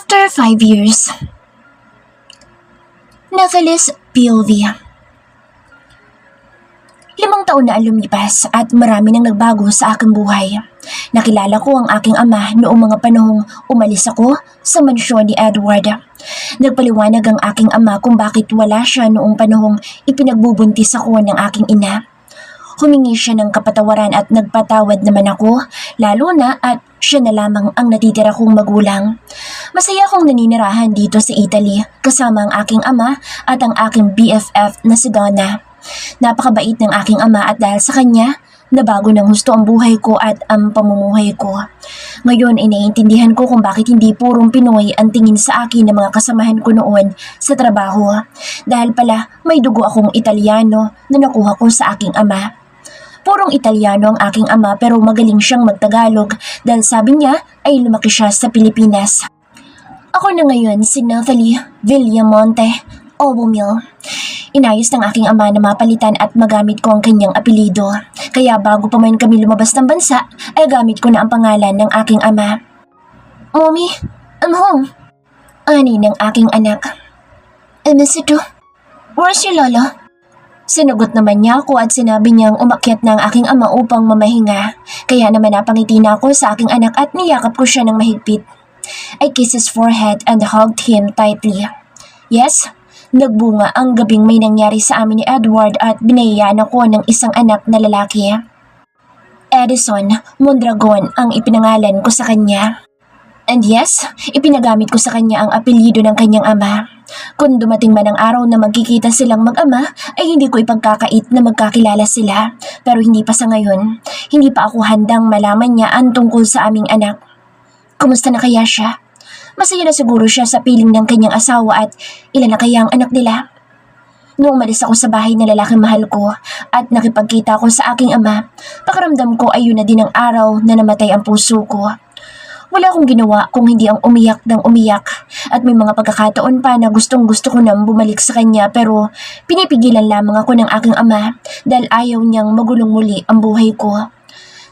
After 5 years, Nephilis POV. 5 taon na ang lumipas at marami nang nagbago sa aking buhay. Nakilala ko ang aking ama noong mga panahong umalis ako sa mansyon ni Edward. Nagpaliwanag ang aking ama kung bakit wala siya noong panahong ipinagbubuntis ako ng aking ina. Humingi siya ng kapatawaran at nagpatawad naman ako, lalo na at siya na lamang ang natitira kong magulang. Masaya akong naninirahan dito sa Italy kasama ang aking ama at ang aking BFF na si Donna. Napakabait ng aking ama at dahil sa kanya, nabago ng husto ang buhay ko at ang pamumuhay ko. Ngayon ay naiintindihan ko kung bakit hindi purong Pinoy ang tingin sa akin ng mga kasamahan ko noon sa trabaho. Dahil pala may dugo akong Italiano na nakuha ko sa aking ama. Purong Italiano ang aking ama pero magaling siyang magtagalog dahil sabi niya ay lumaki siya sa Pilipinas. Ako na ngayon si Nathalie Villamonte Obumil. Inayos ng aking ama na mapalitan at magamit ko ang kanyang apelido. Kaya bago pa man kami lumabas ng bansa, ay gamit ko na ang pangalan ng aking ama. Mommy, I'm home. Ani ng aking anak. I miss you too. Where's your lolo? Sinagot naman niya ako at sinabi niyang umakyat na ang aking ama upang mamahinga. Kaya naman napangiti na ako sa aking anak at niyakap ko siya ng mahigpit. I kissed his forehead and hugged him tightly. Yes, nagbunga ang gabing may nangyari sa amin ni Edward at binayaan ako ng isang anak na lalaki. Edison Mondragon ang ipinangalan ko sa kanya. And yes, ipinagamit ko sa kanya ang apelyido ng kanyang ama. Kung dumating man ang araw na magkikita silang mag-ama, ay hindi ko ipagkakait na magkakilala sila. Pero hindi pa sa ngayon, hindi pa ako handang malaman niya ang tungkol sa aming anak. Kumusta na kaya siya? Masaya na siguro siya sa piling ng kanyang asawa at ilan na kaya ang anak nila. Noong umalis ako sa bahay na lalaking mahal ko at nakipagkita ko sa aking ama, pakiramdam ko ay yun na din ang araw na namatay ang puso ko. Wala akong ginawa kung hindi ang umiyak ng umiyak at may mga pagkakataon pa na gustong gusto ko nang bumalik sa kanya pero pinipigilan lamang ako ng aking ama dahil ayaw niyang magulong muli ang buhay ko.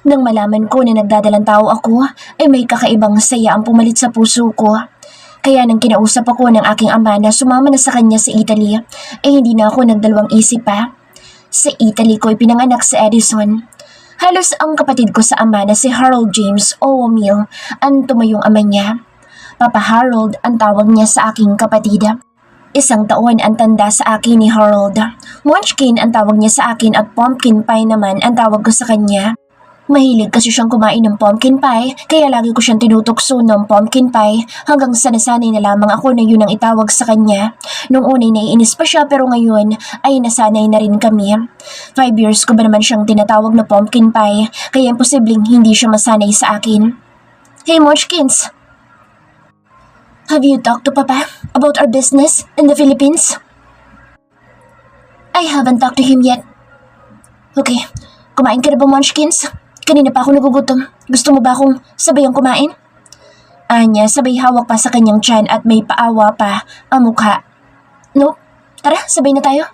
Nang malaman ko na nagdadalang tao ako, ay may kakaibang saya ang pumalit sa puso ko. Kaya nang kinausap ako ng aking ama na sumama na sa kanya sa Italy, ay hindi na ako nagdalawang isip pa. Sa Italy ko ipinanganak si Edison. Halos ang kapatid ko sa ama na si Harold James O'Mill ang tumayong ama niya. Papa Harold ang tawag niya sa aking kapatid. 1 taon ang tanda sa akin ni Harold. Munchkin ang tawag niya sa akin at pumpkin pie naman ang tawag ko sa kanya. Mahilig kasi siyang kumain ng pumpkin pie, kaya lagi ko siyang tinutukso ng pumpkin pie hanggang sa nasanay na lamang ako na yun ang itawag sa kanya. Nung unay naiinis pa siya pero ngayon ay nasanay na rin kami. 5 years ko ba naman siyang tinatawag na pumpkin pie, kaya imposibleng hindi siya masanay sa akin. Hey Munchkins! Have you talked to Papa about our business in the Philippines? I haven't talked to him yet. Okay, kumain ka na ba Munchkins? Kanina pa ako nagugutom. Gusto mo ba akong sabayang kumain? Anya, sabay hawak pa sa kanyang tiyan at may paawa pa ang mukha. Nope, tara, sabay na tayo.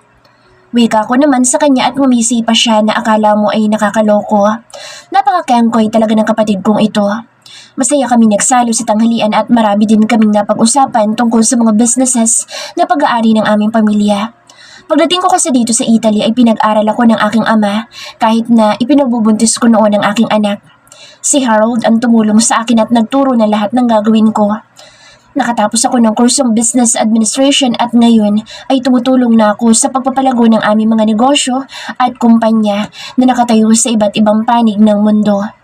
Wika ko naman sa kanya at ngumisi pa siya na akala mo ay nakakaloko. Napakakengkoy talaga ng kapatid kong ito. Masaya kami nagsalo sa tanghalian at marami din kaming napag-usapan tungkol sa mga businesses na pag-aari ng aming pamilya. Pagdating ko kasi dito sa Italy ay pinag-aral ako ng aking ama kahit na ipinagbubuntis ko noon ang aking anak. Si Harold ang tumulong sa akin at nagturo ng lahat ng gagawin ko. Nakatapos ako ng kursong Business Administration at ngayon ay tumutulong na ako sa pagpapalago ng aming mga negosyo at kumpanya na nakatayo sa iba't ibang panig ng mundo.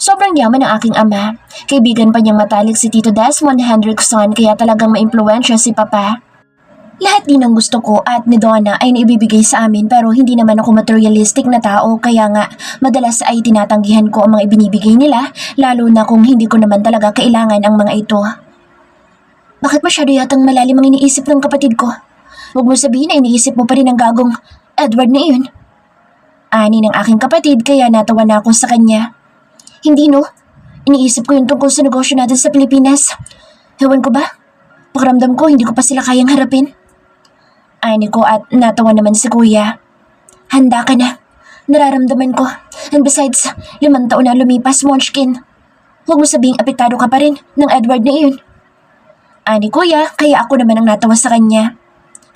Sobrang yaman ng aking ama. Kaibigan pa niyang matalik si Tito Desmond Hendrickson kaya talagang maimpluwensya si Papa. Lahat din ng gusto ko at ni Donna ay naibibigay sa amin pero hindi naman ako materialistic na tao kaya nga madalas ay tinatanggihan ko ang mga ibinibigay nila lalo na kung hindi ko naman talaga kailangan ang mga ito. Bakit masyado yatang malalim ang iniisip ng kapatid ko? Huwag mo sabihin na iniisip mo pa rin ang gagong Edward na iyon. Ani ng aking kapatid kaya natawa na ako sa kanya. Hindi no, iniisip ko yung tungkol sa negosyo natin sa Pilipinas. Ewan ko ba? Pakiramdam ko hindi ko pa sila kayang harapin. Ani ko at natawa naman si kuya. Handa ka na. Nararamdaman ko. And besides, 5 taon na lumipas, Munchkin. Huwag mo sabihing apektado ka pa rin ng Edward na iyon. Ani kuya, kaya ako naman ang natawa sa kanya.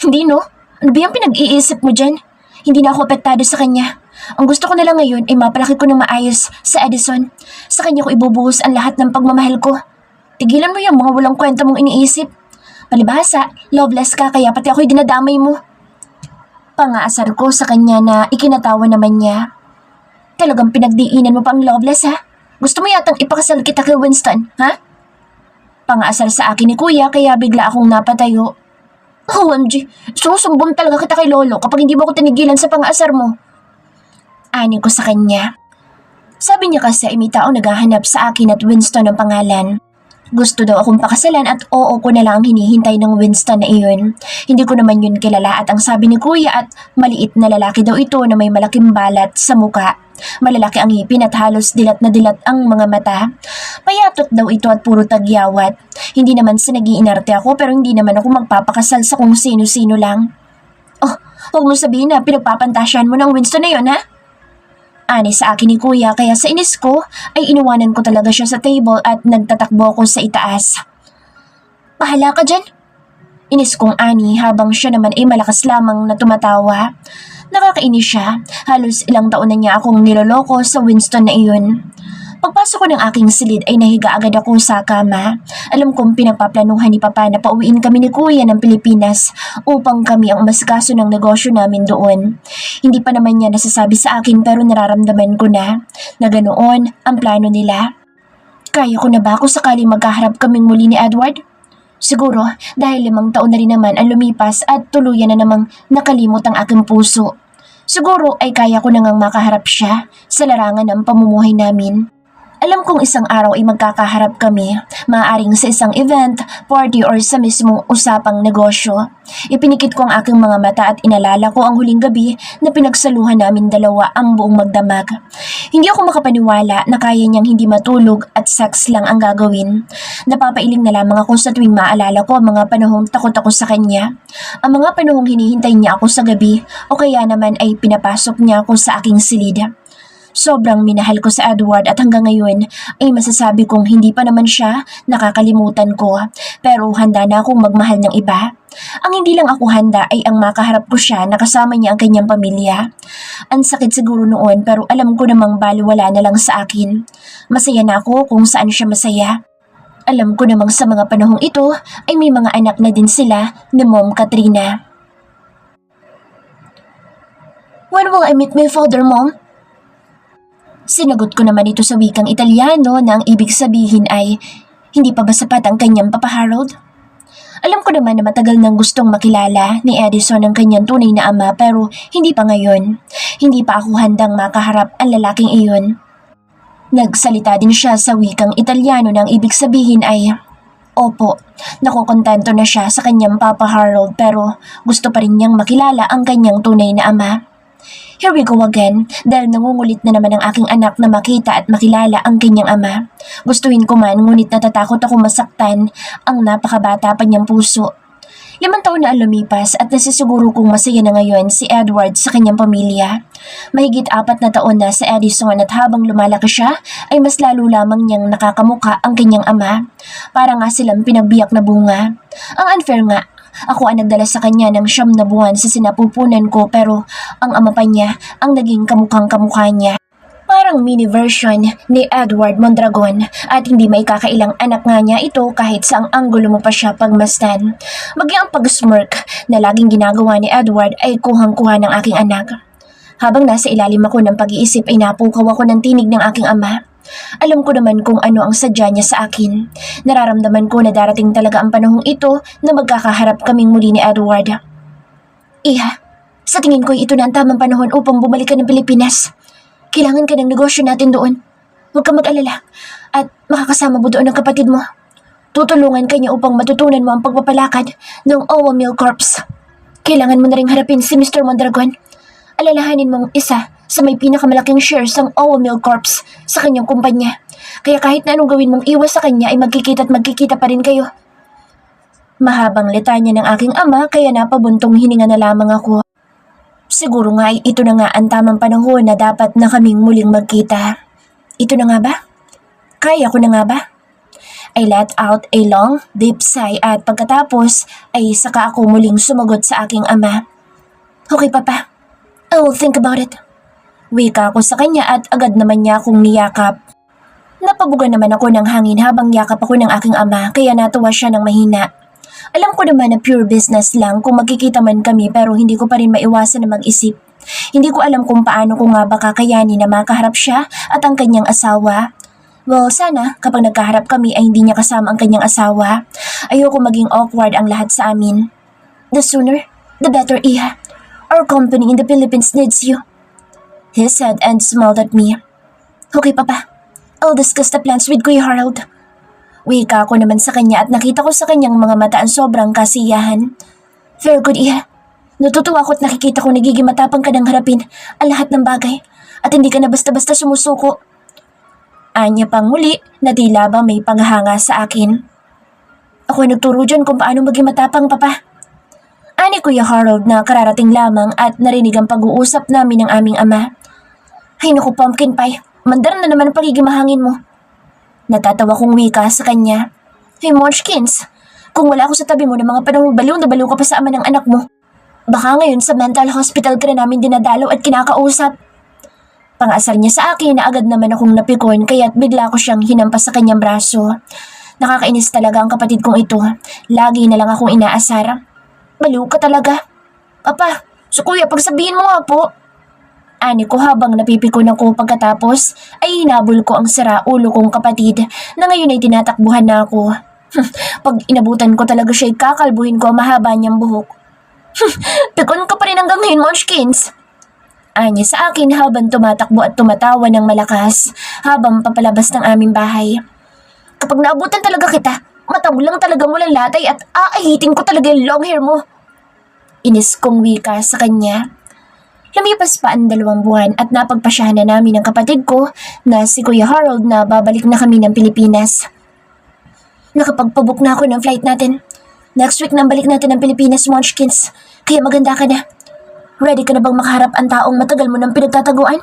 Hindi no? Ano ba yung pinag-iisip mo dyan? Hindi na ako apektado sa kanya. Ang gusto ko na lang ngayon ay mapalaki ko ng maayos sa Edison. Sa kanya ko ibubuhos ang lahat ng pagmamahal ko. Tigilan mo yung mga walang kwenta mong iniisip. Palibhasa, loveless ka kaya pati ako'y dinadamay mo. Pangaasar ko sa kanya na ikinatawa naman niya. Talagang pinagdiinan mo pang loveless ha? Gusto mo yatang ipakasal kita kay Winston, ha? Pangaasar sa akin ni kuya kaya bigla akong napatayo. OMG, susumbong talaga kita kay Lolo kapag hindi mo ako tinigilan sa pangaasar mo. Ani ko sa kanya. Sabi niya kasi ay may taong naghahanap sa akin at Winston ang pangalan. Gusto daw akong pakasalan at oo ko na lang ang hinihintay ng Winston na iyon. Hindi ko naman yun kilala at ang sabi ni kuya at maliit na lalaki daw ito na may malaking balat sa muka. Malalaki ang ngipin at halos dilat na dilat ang mga mata. Payatot daw ito at puro tagyawat. Hindi naman sa nag-iinarte ako pero hindi naman ako magpapakasal sa kung sino-sino lang. Oh, huwag mo sabihin na pinagpapantasyan mo ng Winston na yun ha? Ani sa akin ni kuya kaya sa inis ko ay iniwanan ko talaga siya sa table at nagtatakbo ako sa itaas. Bahala ka dyan. Inis kong ani habang siya naman ay malakas lamang na tumatawa. Nakakainis siya. Halos ilang taon na niya akong niloloko sa Winston na iyon. Pagpasok ko ng aking silid ay nahiga agad ako sa kama. Alam kong pinagpaplanuhan ni Papa na pauwiin kami ni Kuya ng Pilipinas upang kami ang masikaso ng negosyo namin doon. Hindi pa naman niya nasasabi sa akin pero nararamdaman ko na ganoon ang plano nila. Kaya ko na ba kung sakali magkaharap kaming muli ni Edward? Siguro dahil 5 taon na rin naman ang lumipas at tuluyan na namang nakalimot ang aking puso. Siguro ay kaya ko na ngang makaharap siya sa larangan ng pamumuhay namin. Alam kong isang araw ay magkakaharap kami, maaaring sa isang event, party or sa mismong usapang negosyo. Ipinikit ko ang aking mga mata at inalala ko ang huling gabi na pinagsaluhan namin dalawa ang buong magdamag. Hindi ako makapaniwala na kaya niyang hindi matulog at sex lang ang gagawin. Napapailing na lamang ako sa tuwing maalala ko ang mga panahong takot ako sa kanya. Ang mga panahong hinihintay niya ako sa gabi o kaya naman ay pinapasok niya ako sa aking silid. Sobrang minahal ko sa Edward at hanggang ngayon ay masasabi kong hindi pa naman siya nakakalimutan ko pero handa na akong magmahal ng iba. Ang hindi lang ako handa ay ang makaharap ko siya na kasama niya ang kanyang pamilya. Ang sakit siguro noon pero alam ko namang baliwala na lang sa akin. Masaya na ako kung saan siya masaya. Alam ko namang sa mga panahong ito ay may mga anak na din sila ni Mom Katrina. When will I meet my father, Mom? Sinagot ko naman ito sa wikang Italiano na ang ibig sabihin ay, hindi pa ba sapat ang kanyang Papa Harold? Alam ko naman na matagal nang gustong makilala ni Edison ang kanyang tunay na ama pero hindi pa ngayon. Hindi pa ako handang makaharap ang lalaking iyon. Nagsalita din siya sa wikang Italiano na ang ibig sabihin ay, opo, nakukontento na siya sa kanyang Papa Harold pero gusto pa rin niyang makilala ang kanyang tunay na ama. Here we go again, dahil nangungulit na naman ang aking anak na makita at makilala ang kanyang ama. Gustuhin ko man, ngunit natatakot ako masaktan ang napakabata pa niyang puso. 5 taon na ang lumipas at nasisiguro kong masaya na ngayon si Edward sa kanyang pamilya. Mahigit 4 na taon na sa Edison at habang lumalaki siya ay mas lalo lamang niyang nakakamuka ang kanyang ama. Para nga silang pinagbiyak na bunga. Ang unfair nga. Ako ang nagdala sa kanya ng 9 na buwan sa sinapupunan ko pero ang ama pa niya ang naging kamukhang-kamukha niya. Parang mini version ni Edward Mondragon at hindi may kakailang anak nga niya ito kahit sa ang anggulo mo pa siya pagmasdan. Maging ang pag-smirk na laging ginagawa ni Edward ay kuhang-kuha ng aking anak. Habang nasa ilalim ako ng pag-iisip ay napukaw ako ng tinig ng aking ama. Alam ko naman kung ano ang sadya niya sa akin. Nararamdaman ko na darating talaga ang panahong ito na magkakaharap kaming muli ni Edward. Iha, sa tingin ko ito na ang tamang panahon upang bumalik ka ng Pilipinas. Kailangan ka ng negosyo natin doon. Huwag ka mag-alala at makakasama mo doon ang kapatid mo. Tutulungan ka niya upang matutunan mo ang pagpapalakad ng Owa Mill Corps. Kailangan mo na ring harapin si Mr. Mondragon. Alalahanin mong isa sa may pinakamalaking shares ng Owa Mill Corps sa kanyang kumpanya. Kaya kahit na anong gawin mong iwas sa kanya ay magkikita at magkikita pa rin kayo. Mahabang litanya ng aking ama kaya napabuntong hininga na lamang ako. Siguro nga ay ito na nga ang tamang panahon na dapat na kaming muling magkita. Ito na nga ba? Kaya ko na nga ba? I let out a long, deep sigh at pagkatapos ay saka ako muling sumagot sa aking ama. Okay, Papa. I will think about it. Wika ko sa kanya at agad naman niya akong niyakap. Napabuga naman ako ng hangin habang yakap ako ng aking ama kaya natuwa siya ng mahina. Alam ko naman na pure business lang kung magkikita man kami pero hindi ko pa rin maiwasan na mag-isip. Hindi ko alam kung paano ko nga ba kakayanin na makaharap siya at ang kanyang asawa. Well, sana kapag nagkaharap kami ay hindi niya kasama ang kanyang asawa. Ayoko maging awkward ang lahat sa amin. The sooner, the better, Iha. Our company in the Philippines needs you. He said and smiled at me. Okay, Papa. I'll discuss the plans with Kuya Harold. Wika ko naman sa kanya at nakita ko sa kanyang mga mata ang sobrang kasiyahan. Very good, Iha. Natutuwa ako at nakikita ko nagiging matapang ka ng harapin ang lahat ng bagay at hindi ka na basta-basta sumusuko. Anya pang muli na tila ba may panghanga sa akin. Ako ay nagturo dyan kung paano maging matapang, Papa. Ani Kuya Harold na kararating lamang at narinig ang pag-uusap namin ng aming ama. Ay naku, pumpkin pie, mandar na naman ang pagiging mahangin mo. Natatawa kong wika sa kanya. Hey Munchkins, kung wala ako sa tabi mo ng mga panahong baliw na baliw ka pa sa ama ng anak mo, baka ngayon sa mental hospital ka na namin dinadalaw at kinakausap. Pangasar niya sa akin na agad naman akong napikon kaya't bigla ko siyang hinampas sa kanyang braso. Nakakainis talaga ang kapatid kong ito. Lagi na lang akong inaasar. Baliw ka talaga. Papa, so kuya pagsabihin mo nga po. Ani ko habang napipikon ako pagkatapos ay hinabol ko ang sira ulo kong kapatid na ngayon ay tinatakbuhan na ako. Pag inabutan ko talaga siya kakalbuhin ko ang mahaba niyang buhok. Pikon ka pa rin hanggang ngayon, Munchkins. Anya sa akin habang tumatakbo at tumatawa ng malakas habang papalabas ng aming bahay. Kapag naabutan talaga kita, mata mo lang talagang walang latay at aahitin ko talaga yung long hair mo. Inis kong wika sa kanya. Lumipas pa ang 2 buwan at napagpasyahan na namin ng kapatid ko na si Kuya Harold na babalik na kami ng Pilipinas. Nakapagpabook na ako ng flight natin. Next week nang balik natin ng Pilipinas, Munchkins. Kaya maganda ka na. Ready ka na bang makaharap ang taong matagal mo nang pinagtataguan?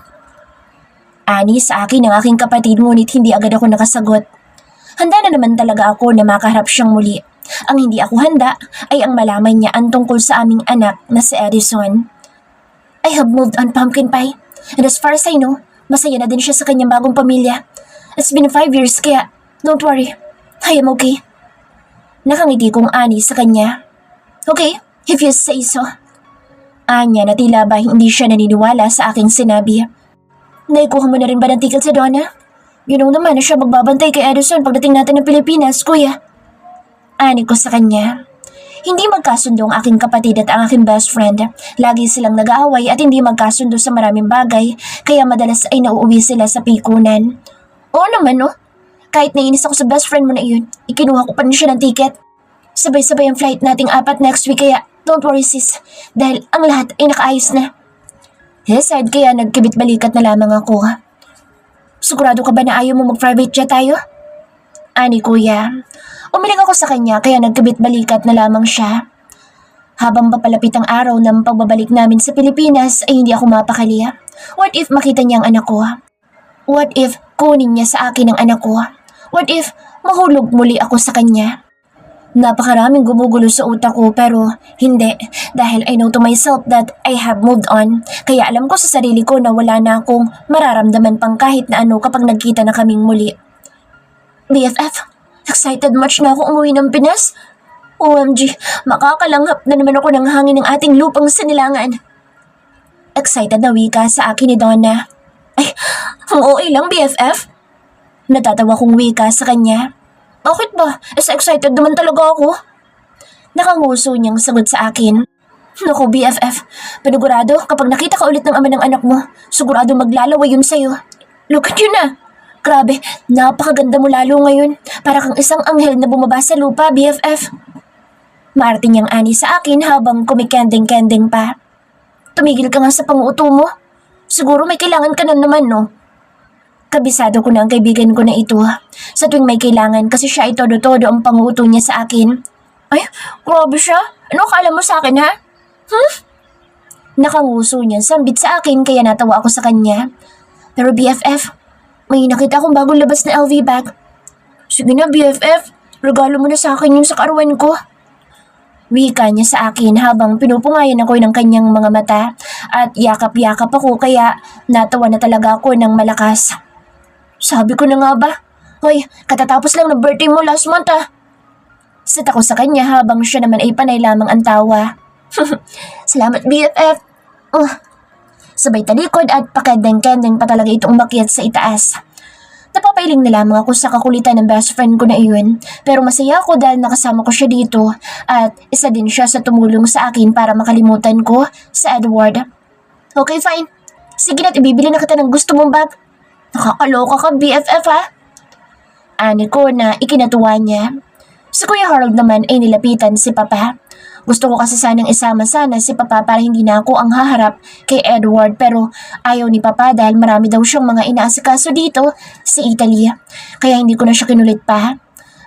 Ani sa akin ng aking kapatid ngunit hindi agad ako nakasagot. Handa na naman talaga ako na makaharap siyang muli. Ang hindi ako handa ay ang malaman niya ang tungkol sa aming anak na si Edison. I have moved on, Pumpkin Pie. And as far as I know, masaya na din siya sa kanyang bagong pamilya. It's been 5 years kaya don't worry. I am okay. Nakangiti kong ani sa kanya. Okay, if you say so. Anya na tila ba hindi siya naniniwala sa aking sinabi. Naikuha mo na rin ba ng ticket sa Donna? Yun naman na siya magbabantay kay Edison pagdating natin ng Pilipinas, kuya. Ani ko sa kanya. Hindi magkasundo ang aking kapatid at ang aking best friend. Lagi silang nag-aaway at hindi magkasundo sa maraming bagay, kaya madalas ay nauuwi sila sa pikunan. Oo naman no. Kahit nainis ako sa best friend mo na iyon, ikinuha ko pa rin siya ng ticket. Sabay-sabay ang flight nating 4 next week kaya don't worry sis, dahil ang lahat ay nakaayos na. He said kaya nagkibit-balikat na lamang ako. Sigurado ka ba na ayaw mo mag-private jet tayo? Ani kuya. Umiling ako sa kanya kaya nagkabit-balikat na lamang siya. Habang papalapit ang araw ng pagbabalik namin sa Pilipinas ay hindi ako mapakali. What if makita niya ang anak ko? What if kunin niya sa akin ang anak ko? What if mahulog muli ako sa kanya? Napakaraming gumugulo sa utak ko pero hindi dahil I know to myself that I have moved on. Kaya alam ko sa sarili ko na wala na akong mararamdaman pang kahit na ano kapag nagkita na kaming muli. BFF, excited much na ako umuwi ng Pinas. OMG, makakalanghap na naman ako ng hangin ng ating lupang sinilangan. Excited na wika sa akin ni Donna. Ay, ang OA lang BFF. Natatawa kong wika sa kanya. Bakit ba? Excited naman talaga ako. Nakanguso niyang sagot sa akin. Naku BFF, panigurado kapag nakita ka ulit ng ama ng anak mo, sigurado maglalaway yun sa'yo. Look at you na. Grabe, napakaganda mo lalo ngayon. Para kang isang anghel na bumaba sa lupa, BFF. Maarte niyang ani sa akin habang kumikending-kending pa. Tumigil ka nga sa panguuto mo. Siguro may kailangan ka na naman, no? Kabisado ko na ang kaibigan ko na ito. Sa tuwing may kailangan kasi siya ay todo-todo ang panguuto niya sa akin. Ay, grabe siya. Ano akala mo sa akin, ha? Nakanguso niya, sambit sa akin kaya natawa ako sa kanya. Pero BFF, may nakita akong bagong labas na LV bag. Sige na BFF, regalo mo na sa akin yung sa kaarawan ko. Wika niya sa akin habang pinupungayan ako ng kanyang mga mata at yakap-yakap ako kaya natawa na talaga ako ng malakas. Sabi ko na nga ba? Hoy, katatapos lang ng birthday mo last month ah. Sit ako sa kanya habang siya naman ay panay lamang ang tawa. Salamat BFF. Sabay talikod at pakendeng-kendeng pa talaga itong umakyat sa itaas. Napapailing na lamang ako sa kakulitan ng best friend ko na iyon, pero masaya ako dahil nakasama ko siya dito at isa din siya sa tumulong sa akin para makalimutan ko sa Edward. Okay, fine. Sige na't ibibili na kita ng gusto mong bag. Nakakaloka ka, BFF ha? Ani ko na ikinatuwa niya. Si Kuya Harold naman ay nilapitan si Papa. Gusto ko kasi sanang isama sana si Papa para hindi na ako ang haharap kay Edward pero ayaw ni Papa dahil marami daw siyang mga inaasikaso dito sa Italy. Kaya hindi ko na siya kinulit pa.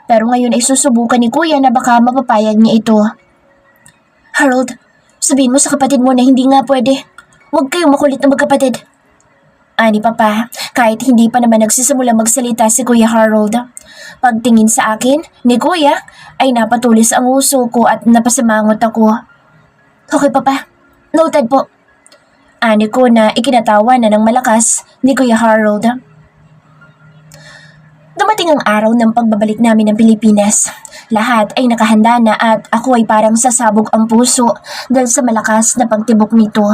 Pero ngayon ay susubukan ni Kuya na baka mapapayag niya ito. Harold, sabihin mo sa kapatid mo na hindi nga pwede. Huwag kayong makulit na magkapatid. Ani Papa, kahit hindi pa naman nagsisimula magsalita si Kuya Harold. Pagtingin sa akin ni Kuya ay napatulis ang uso ko at napasimangot ako. Okay Papa, noted po. Ani ko na ikinatawa na ng malakas ni Kuya Harold. Dumating ang araw ng pagbabalik namin ng Pilipinas. Lahat ay nakahanda na at ako ay parang sasabog ang puso dahil sa malakas na pagtibok nito.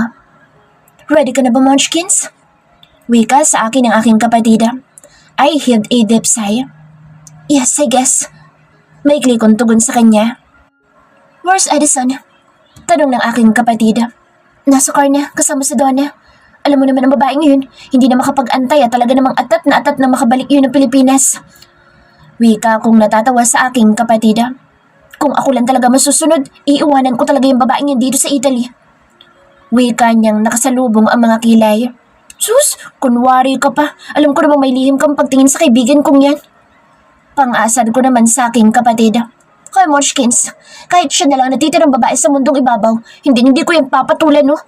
Ready ka na ba, Munchkins? Wika sa akin ng aking kapatid. I heaved a deep sigh. Yes, I guess. Maikli kong tugon sa kanya. Where's Edison? Tanong ng aking kapatid. Nasa car na, kasama si Donna. Alam mo naman ang babaeng yun, hindi na makapag-antay at talaga namang atat na makabalik yun ng Pilipinas. Wika kung natatawa sa aking kapatid. Kung ako lang talaga masusunod, iiwanan ko talaga yung babaeng yan dito sa Italy. Wika niyang nakasalubong ang mga kilay. Sus, kunwari ka pa. Alam ko namang may lihim kang pagtingin sa kaibigan kong yan. Pang-asad ko naman sa aking kapatid. Kaya Munchkins, kahit siya na lang natitirang babae sa mundong ibabaw, hindi ko yung papatulan, no?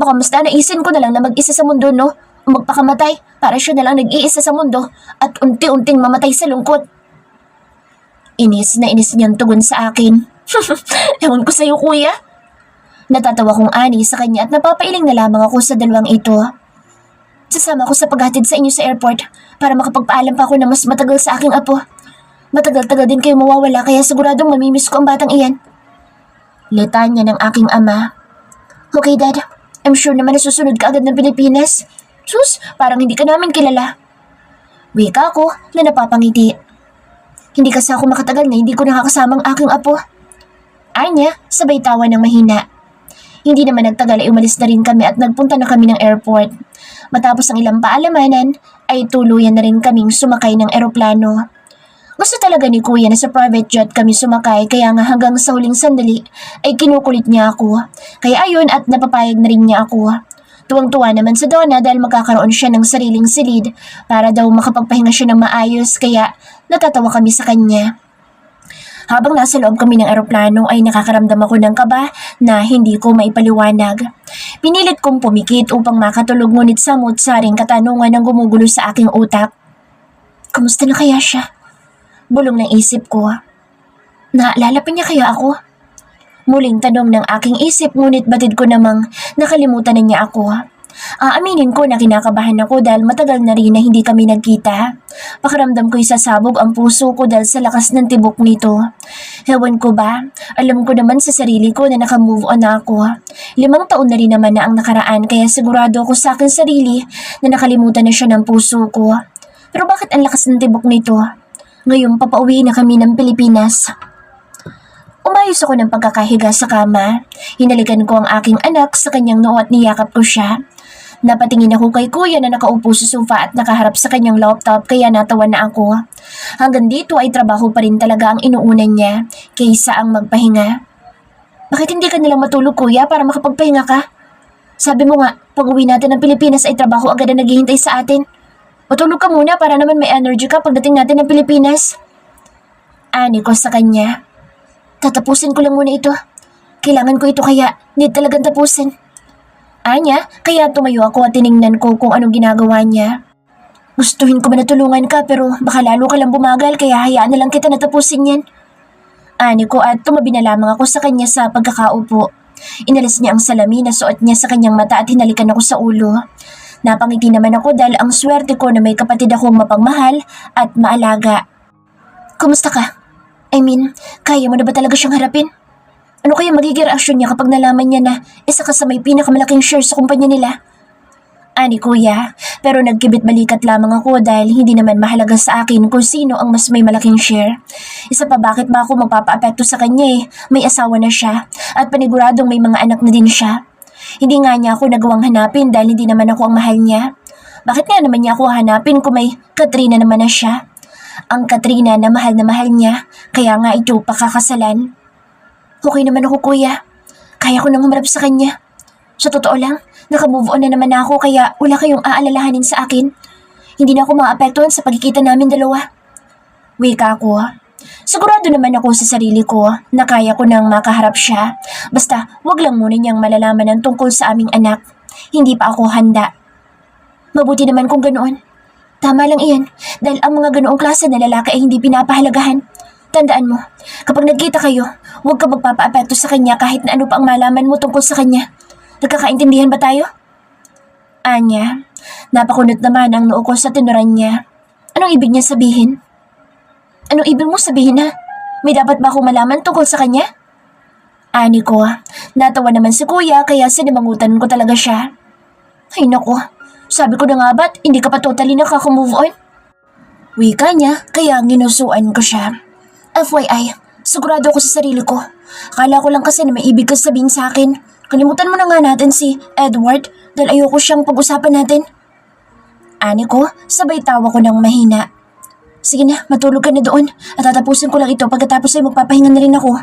Baka mas nanaisin ko na lang na mag-isa sa mundo, no? O magpakamatay para siya na lang nag-iisa sa mundo at unti-unting mamatay sa lungkot. Inis na inis niyang tugon sa akin. Ewan ko sa'yo, kuya. Natatawa kong ani sa kanya at napapailing na lamang ako sa dalawang ito. Sasama ko sa paghatid sa inyo sa airport para makapagpaalam pa ako na mas matagal sa aking apo. Matagal-tagal din kayo mawawala kaya siguradong mamimiss ko ang batang iyan. Litanya ng aking ama. Okay, Dad. I'm sure naman nasusunod ka agad ng Pilipinas. Sus, parang hindi ka namin kilala. Wika ako na napapangiti. Hindi kasi ako makatagal na hindi ko nakakasama ang aking apo. Anya, sabay tawa ng mahina. Hindi naman nagtagal ay umalis na rin kami at nagpunta na kami ng airport. Matapos ang ilang paalamanan, ay tuluyan na rin kaming sumakay ng eroplano. Gusto talaga ni Kuya na sa private jet kami sumakay kaya nga hanggang sa huling sandali ay kinukulit niya ako. Kaya ayun at napapayag na rin niya ako. Tuwang-tuwa naman sa Donna dahil magkakaroon siya ng sariling silid para daw makapagpahinga siya ng maayos kaya natatawa kami sa kanya. Habang nasa loob kami ng eroplano ay nakakaramdam ako ng kaba na hindi ko maipaliwanag. Pinilit kong pumikit upang makatulog ngunit samot-saring katanungan ang gumugulo sa aking utak. Kamusta na kaya siya? Bulong ng isip ko. Naalala pa niya kaya ako? Muling tanong ng aking isip ngunit batid ko namang nakalimutan na niya ako. Aaminin ko na kinakabahan ako dahil matagal na rin na hindi kami nagkita. Pakiramdam ko'y sasabog ang puso ko dahil sa lakas ng tibok nito. Ewan ko ba, alam ko naman sa sarili ko na nakamove on na ako. 5 taon na rin naman na ang nakaraan kaya sigurado ako sa akin sarili na nakalimutan na siya ng puso ko. Pero bakit ang lakas ng tibok nito? Ngayong papauwi na kami ng Pilipinas. Umayos ako ng pagkakahiga sa kama. Hinalikan ko ang aking anak sa kanyang noo at niyakap ko siya. Napatingin ako kay Kuya na nakaupo sa sofa at nakaharap sa kanyang laptop kaya natawa na ako. Hanggang dito ay trabaho pa rin talaga ang inuunan niya kaysa ang magpahinga. Bakit hindi ka nilang matulog Kuya para makapagpahinga ka? Sabi mo nga, pag uwi natin ng Pilipinas ay trabaho agad na naghihintay sa atin. Matulog ka muna para naman may energy ka pagdating natin ng Pilipinas. Ani ko sa kanya. Tatapusin ko lang muna ito. Kailangan ko ito kaya need talagang tapusin. Anya, kaya tumayo ako at tiningnan ko kung anong ginagawa niya. Gustuhin ko ba na tulungan ka pero baka lalo ka lang bumagal kaya hayaan na lang kita natapusin yan. Ani ko at tumabi na lamang ako sa kanya sa pagkakaupo. Inalis niya ang salamin na suot niya sa kanyang mata at hinalikan ako sa ulo. Napangiti naman ako dahil ang swerte ko na may kapatid akong mapagmahal at maalaga. Kumusta ka? I mean, kaya mo na ba talaga siyang harapin? Ano kaya magiging reaksyon niya kapag nalaman niya na isa ka sa may pinakamalaking share sa kumpanya nila? Ani kuya, pero nagkibit balikat lamang ako dahil hindi naman mahalaga sa akin kung sino ang mas may malaking share. Isa pa bakit ba ako magpapaapekto sa kanya may asawa na siya at paniguradong may mga anak na din siya. Hindi nga niya ako nagawang hanapin dahil hindi naman ako ang mahal niya. Bakit nga naman niya ako hanapin kung may Katrina naman na siya? Ang Katrina na mahal niya, kaya nga ito pakakasalan. Okay naman ako kuya, kaya ko nang humarap sa kanya. Sa totoo lang, naka-move on na naman ako kaya wala kayong aalalahanin sa akin. Hindi na ako maapektuhan sa pagkikita namin dalawa. Wika ko. Sigurado naman ako sa sarili ko na kaya ko nang makaharap siya. Basta wag lang muna niyang malalaman ang tungkol sa aming anak. Hindi pa ako handa. Mabuti naman kung ganoon. Tama lang iyan dahil ang mga ganoong klase na lalaki ay hindi pinapahalagahan. Tandaan mo, kapag nagkita kayo, huwag ka magpapaapekto sa kanya kahit na ano pa ang malaman mo tungkol sa kanya. Nagkakaintindihan ba tayo? Anya, napakunot naman ang noo ko sa tinuran niya. Anong ibig niya sabihin? Anong ibig mo sabihin ha? May dapat ba akong malaman tungkol sa kanya? Ani ko, natawa naman si kuya kaya sinimangutan ko talaga siya. Ay naku, sabi ko na nga ba't hindi ka pa totally nakaka-move on? Wika niya kaya ginusuan ko siya. FYI, sigurado ako sa sarili ko. Akala ko lang kasi na may ibig ka sabihin sa akin. Kalimutan mo na nga natin si Edward dahil ayoko siyang pag-usapan natin. Ani ko, sabay tawa ko ng mahina. Sige na, matulog ka na doon at tatapusin ko lang ito pagkatapos ay magpapahinga na rin ako.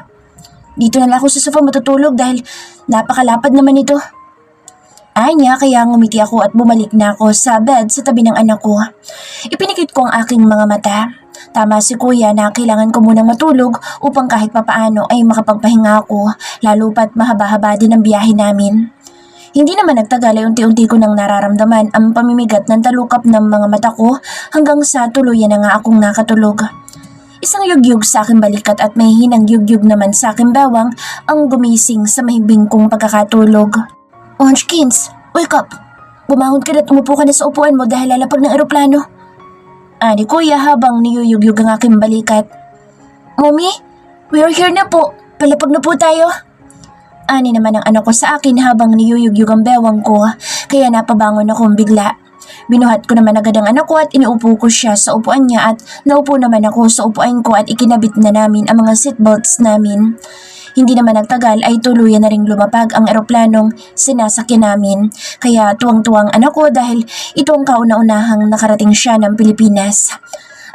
Dito na lang ako sa sofa matutulog dahil napakalapad naman ito. Anya, kaya ngumiti ako at bumalik na ako sa bed sa tabi ng anak ko. Ipinikit ko ang aking mga mata. Tama si kuya na kailangan ko munang matulog upang kahit papaano ay makapagpahinga ako, lalo pat mahaba-haba din ang biyahe namin. Hindi naman nagtagal ay unti-unti ko nang nararamdaman ang pamimigat ng talukap ng mga mata ko hanggang sa tuluyan na nga akong nakatulog. Isang yugyug sa aking balikat at may hinang yugyug naman sa aking bawang ang gumising sa mahimbing kong pagkakatulog. Munchkins, wake up! Bumangon ka na at umupo ka na sa upuan mo dahil lalapag ng eroplano. Ani kuya habang niyuyugyug ang aking balikat. Mommy, we are here na po. Palapag na po tayo. Ani naman ang anak ko sa akin habang niyuyugyug ang bewang ko kaya napabangon akong bigla. Binuhat ko naman agad ang anak ko at inuupo ko siya sa upuan niya at naupo naman ako sa upuan ko at ikinabit na namin ang mga seatbelts namin. Hindi naman nagtagal ay tuluyan na ring lumapag ang eroplanong sinasakyan namin. Kaya tuwang-tuwang anak ko dahil ito ang kauna-unahang nakarating siya ng Pilipinas.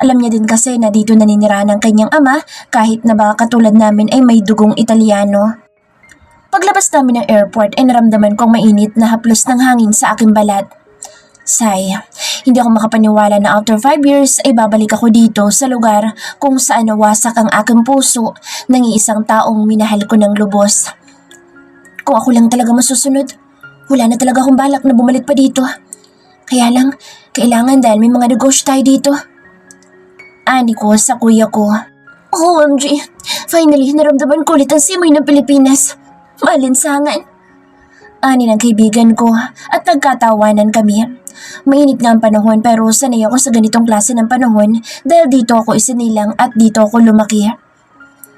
Alam niya din kasi na dito naninirahan ang kanyang ama kahit na baka katulad namin ay may dugong Italiano. Paglabas namin ng airport ay naramdaman kong mainit na haplos ng hangin sa aking balat. Say, hindi ako makapaniwala na after 5 years ay babalik ako dito sa lugar kung saan nawasak ang aking puso ng iisang taong minahal ko ng lubos. Kung ako lang talaga masusunod, wala na talaga akong balak na bumalik pa dito. Kaya lang, kailangan dahil may mga negosyo tayo dito. Ani ko sa kuya ko. OMG, finally naramdaman ko ulit ang simoy ng Pilipinas. Malinsangan. Ani ng kaibigan ko at nagkatawanan kami. Mainit nga ang panahon pero sanay ako sa ganitong klase ng panahon dahil dito ako isinilang at dito ako lumaki.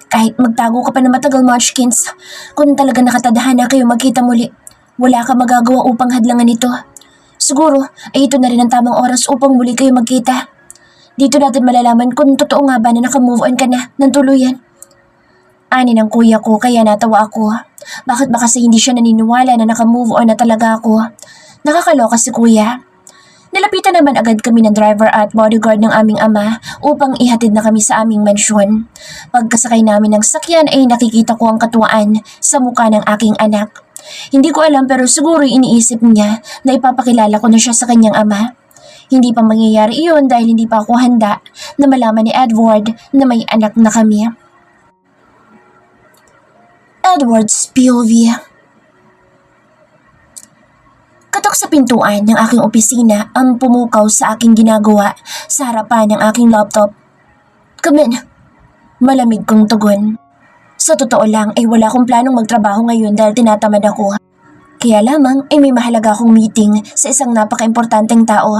Kahit magtago ka pa na matagal, Munchkins, kung talaga nakatadhana kayo magkita muli, wala ka magagawa upang hadlangan ito. Siguro ay ito na rin ang tamang oras upang muli kayo magkita. Dito natin malalaman kung totoo nga ba na nakamove on ka na ng tuluyan. Ani ng kuya ko kaya natawa ako. Bakit ba kasi hindi siya naniniwala na nakamove on na talaga ako? Nakakaloka si kuya. Nilapitan naman agad kami ng driver at bodyguard ng aming ama upang ihatid na kami sa aming mansyon. Pagkasakay namin ng sakyan ay nakikita ko ang katuwaan sa mukha ng aking anak. Hindi ko alam pero siguro iniisip niya na ipapakilala ko na siya sa kanyang ama. Hindi pa mangyayari iyon dahil hindi pa ako handa na malaman ni Edward na may anak na kami. Edward's POV. Katok sa pintuan ng aking opisina ang pumukaw sa aking ginagawa sa harapan ng aking laptop. Come in. Malamig kong tugon. Sa totoo lang ay wala akong planong magtrabaho ngayon dahil tinatamad ako. Kaya lamang ay may mahalaga akong meeting sa isang napaka-importanteng tao.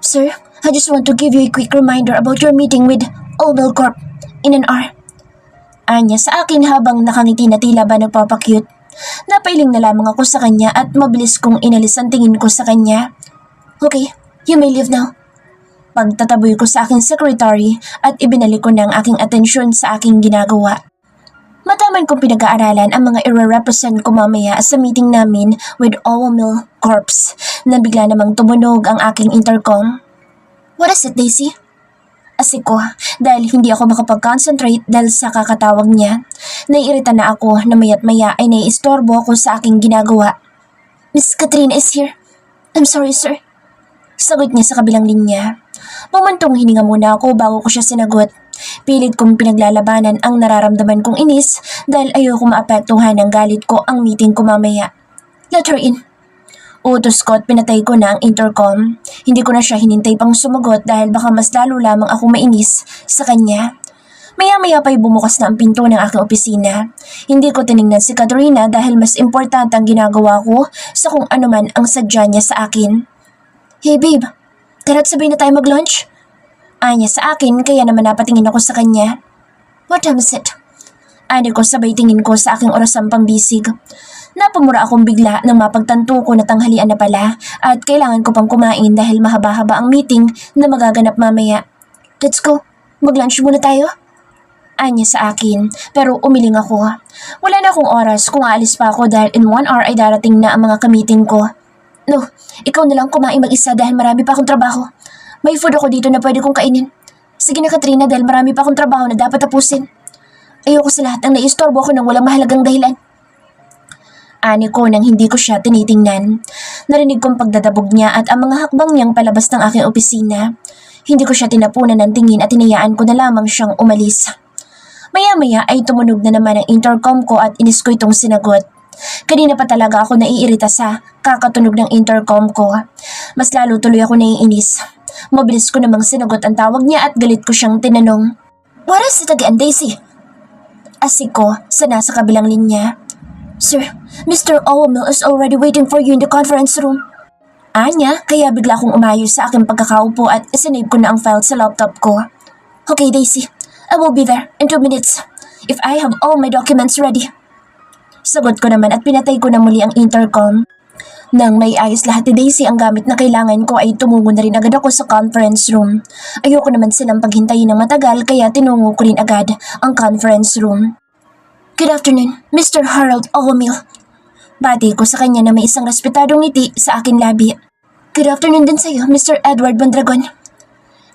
Sir, I just want to give you a quick reminder about your meeting with Allwell Corp in an hour. Anya sa akin habang nakangiti na tila ba nagpapakyut. Napailing na lamang ako sa kanya at mabilis kong inalis ang tingin ko sa kanya. Okay, you may leave now. Pagtataboy ko sa aking secretary at ibinalik ko ng aking atensyon sa aking ginagawa. Mataman kong pinag-aaralan ang mga i-represent ko mamaya sa meeting namin with Allwell Corps na bigla namang tumunog ang aking intercom. What is it, Daisy? Asik ko dahil hindi ako makapag-concentrate dahil sa kakatawag niya. Naiirita na ako na maya't maya ay naiistorbo ako sa aking ginagawa. Miss Katrina is here. I'm sorry, sir. Sagot niya sa kabilang linya. Pumantong hininga muna ako bago ko siya sinagot. Pilit kong pinaglalabanan ang nararamdaman kong inis dahil ayoko maapektuhan ng galit ko ang meeting ko mamaya. Let her in. Utos ko at pinatay ko na ang intercom. Hindi ko na siya hinintay pang sumagot dahil baka mas lalo lamang ako mainis sa kanya. Maya-maya pa'y bumukas na ang pinto ng aking opisina. Hindi ko tiningnan si Katrina dahil mas importante ang ginagawa ko sa kung ano man ang sadya niya sa akin. Hey babe, tara't sabay na tayo mag-lunch? Anya sa akin kaya naman napatingin ako sa kanya. What time is it? Ani ko sabay tingin ko sa aking orasang pambisig. Napamura akong bigla nang mapagtanto ko na tanghalian na pala at kailangan ko pang kumain dahil mahaba-haba ang meeting na magaganap mamaya. Let's go, mag-lunch muna tayo? Anya sa akin pero umiling ako. Wala na akong oras kung aalis pa ako dahil in 1 hour ay darating na ang mga kamiting ko. No, ikaw na lang kumain mag-isa dahil marami pa akong trabaho. May food ako dito na pwede kong kainin. Sige na Katrina dahil marami pa akong trabaho na dapat tapusin. Ayoko sa lahat ang naistorbo ko ng walang mahalagang dahilan. Ani ko nang hindi ko siya tinitingnan. Narinig kong pagdadabog niya at ang mga hakbang niyang palabas ng aking opisina. Hindi ko siya tinapunan ng tingin at hinayaan ko na lamang siyang umalis. Maya-maya ay tumunog na naman ang intercom ko at inis ko itong sinagot. Kanina pa talaga ako naiirita sa kakatunog ng intercom ko. Mas lalo tuloy ako naiinis. Mabilis ko namang sinagot ang tawag niya at galit ko siyang tinanong. What is it again, Daisy? Asik ko sa nasa kabilang linya. Sir, Mr. Allwell is already waiting for you in the conference room. Anya, kaya bigla akong umayos sa aking pagkakaupo at isinave ko na ang file sa laptop ko. Okay, Daisy. I will be there in 2 minutes if I have all my documents ready. Sagot ko naman at pinatay ko na muli ang intercom. Nang may ayos lahat ni Daisy ang gamit na kailangan ko ay tumungo na rin agad ako sa conference room. Ayoko naman silang paghintayin ng matagal kaya tinungo ko rin agad ang conference room. Good afternoon, Mr. Harold Allwell. Bati ko sa kanya na may isang respetadong ngiti sa aking labi. Good afternoon din sa iyo, Mr. Edward Mondragon.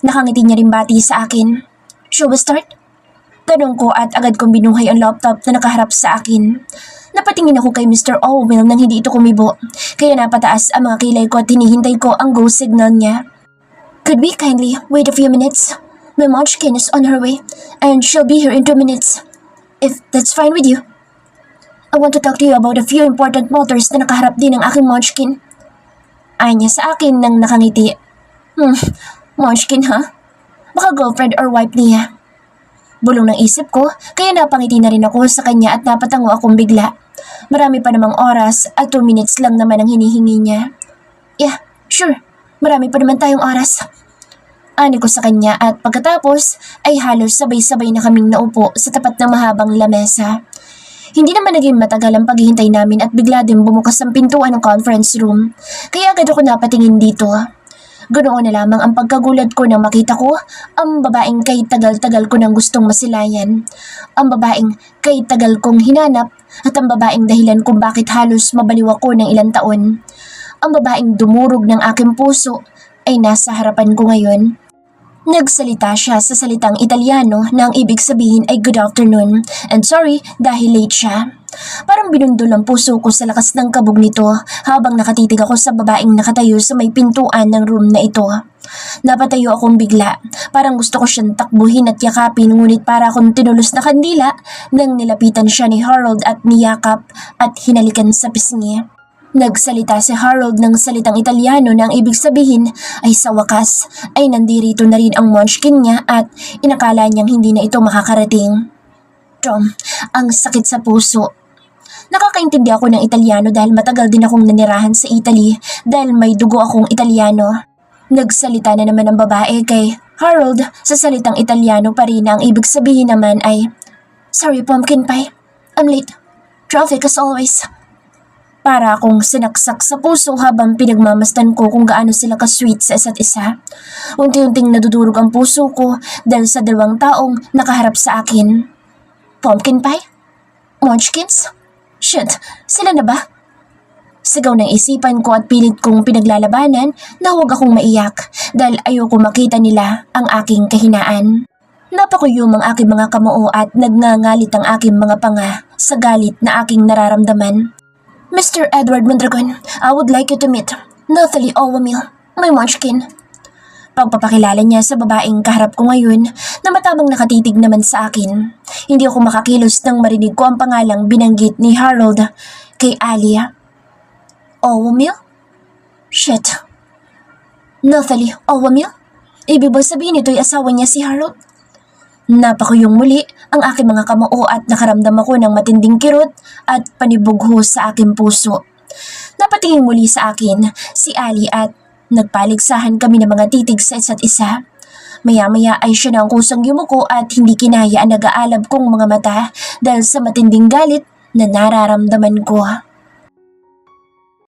Nakangiti niya rin bati sa akin. Shall we start? Tanong ko at agad kong binuhay ang laptop na nakaharap sa akin. Napatingin ako kay Mr. Allwell nang hindi ito kumibo, kaya napataas ang mga kilay ko at hinihintay ko ang go signal niya. Could we kindly wait a few minutes? My munchkin is on her way and she'll be here in 2 minutes. If that's fine with you. I want to talk to you about a few important matters na nakaharap din ng aking munchkin. Ay niya sa akin nang nakangiti. Munchkin ha? Baka girlfriend or wife niya. Bulong ng isip ko, kaya napangiti na rin ako sa kanya at napatango akong bigla. Marami pa namang oras at 2 minutes lang naman ang hinihingi niya. Yeah, sure. Marami pa naman tayong oras. Ani ko sa kanya at pagkatapos ay halos sabay-sabay na kaming naupo sa tapat ng mahabang lamesa. Hindi naman naging matagal ang paghihintay namin at bigla din bumukas ang pintuan ng conference room. Kaya agad ako napatingin dito. Ganoon na lamang ang pagkagulat ko nang makita ko ang babaeng kay tagal-tagal ko nang gustong masilayan. Ang babaeng kay tagal kong hinanap at ang babaeng dahilan kung bakit halos mabaliw ako ng ilang taon. Ang babaeng dumurog ng aking puso ay nasa harapan ko ngayon. Nagsalita siya sa salitang Italiano na ang ibig sabihin ay good afternoon and sorry dahil late siya. Parang binundol ang puso ko sa lakas ng kabog nito habang nakatitig ako sa babaeng nakatayo sa may pintuan ng room na ito. Napatayo akong bigla, parang gusto ko siyang takbuhin at yakapin ngunit para akong tinulos na kandila nang nilapitan siya ni Harold at niyakap at hinalikan sa pisngi. Nagsalita si Harold ng salitang Italyano na ang ibig sabihin ay sa wakas ay nandirito na rin ang munchkin niya at inakala niyang hindi na ito makakarating. Tom, ang sakit sa puso. Nakakaintindi ako ng Italyano dahil matagal din akong nanirahan sa Italy dahil may dugo akong Italyano. Nagsalita na naman ang babae kay Harold sa salitang Italyano pa rin na ang ibig sabihin naman ay, "Sorry, pumpkin pie. I'm late. Traffic as always." Para akong sinaksak sa puso habang pinagmamasdan ko kung gaano sila ka-sweet sa isa't isa. Unti-unting nadudurog ang puso ko dahil sa dalawang taong nakaharap sa akin. Pumpkin pie? Munchkins? Shit, sila na ba? Sigaw ng isipan ko at pilit kong pinaglalabanan na huwag akong maiyak dahil ayoko makita nila ang aking kahinaan. Napakuyom ang aking mga kamao at nagngangalit ang aking mga panga sa galit na aking nararamdaman. Mr. Edward Mondragon, I would like you to meet Nathalie Owamil, my munchkin. Pagpapakilala niya sa babaeng kaharap ko ngayon na matabang nakatitig naman sa akin. Hindi ako makakilos nang marinig ko ang pangalang binanggit ni Harold kay Alia. Owamil? Shit. Nathalie Owamil? Ibig ba sabihin ito'y asawa niya si Harold? Napakuyong muli ang aking mga kamao at nakaramdam ako ng matinding kirot at panibugho sa aking puso. Napatingin muli sa akin si Ali at nagpaligsahan kami ng mga titig sa isa't isa. Maya-maya ay siya na ang kusang yumuko at hindi kinaya ang nag-aalab kong mga mata dahil sa matinding galit na nararamdaman ko.